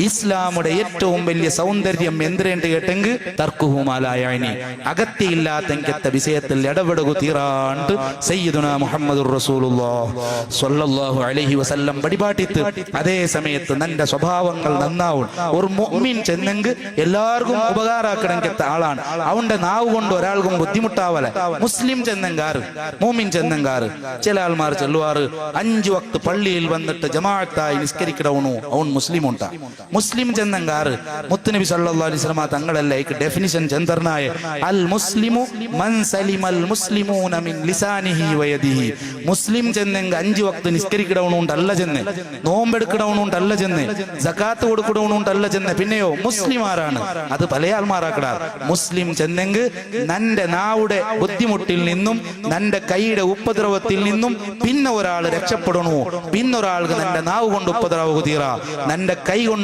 ഇസ്ലാമുടെ ഏറ്റവും വലിയ സൗന്ദര്യം എന്തിരേണ്ട് കേട്ടെങ്കിൽ തർക്കുഹുമാലായനി അകത്തിയില്ലാത്ത വിഷയത്തിൽ ഇടപെടുക തീരാണ്ട് സയ്യിദുനാ മുഹമ്മദുർ റസൂലുള്ളാഹി സ്വല്ലല്ലാഹു അലൈഹി വസല്ലം പടിപാട്ടിത്ത് അതേ സമയത്ത് നിന്റെ സ്വഭാവങ്ങൾ നന്നാവും. ഒരു മുഅ്മിൻ ചെന്നെങ്കിൽ എല്ലാവർക്കും ഉപകാരാക്കണമെങ്കിൽ ആളാണ്. അവന്റെ നാവ് കൊണ്ട് ഒരാൾക്കും ബുദ്ധിമുട്ടാവല. മുസ്ലിം ചെന്നെങ്കാറ് മുഅ്മിൻ ചെന്നെങ്കാറ് ചില ആൾമാർ ചെല്ലുവാറ് 5 വക്ത് പള്ളിയിൽ വന്നിട്ട് ജമാഅത്തായി നിസ്കരിക്കണവണു അവൻ മുസ്ലിം ഉണ്ടാ. മുസ്ലിം ചെന്നെങ്കാറ് മുത്തുനബി സല്ലല്ലാഹു അലൈഹി വസല്ലം തങ്ങളല്ലേ ഡെഫിനിഷൻ ചെന്തർനായ അൽ മുസ്ലിമു മൻ സലിമൽ മുസ്ലിമൂന മിൻ ലിസാനിഹി വയദിഹി. മുസ്ലിം ചെന്നെങ്ക 5 വക്ത് നിസ്കരിക്കണവണുണ്ടല്ല ചെന്ന്, നോമ്പെടുക്കണവണുണ്ടല്ല ചെന്ന്, സകാത്ത് കൊടുക്കണവണുണ്ടല്ല ചെന്ന്, പിന്നെയോ മുസ്ലിം ആരാണ്? അത് പല ആൾമാരാക്കടാ. മുസ്ലിം ചെന്നെങ്ക് നന്റെ നാവുടെ ബുദ്ധിമുട്ടിൽ നിന്നും നന്റെ കൈയുടെ ഉപദ്രവത്തിൽ നിന്നും പിന്നെ ഒരാൾ രക്ഷപ്പെടണു. പിന്നൊരാൾക്ക് നന്റെ നാവ് കൊണ്ട് ഉപദ്രവ തീറ, നന്റെ കൈ കൊണ്ട്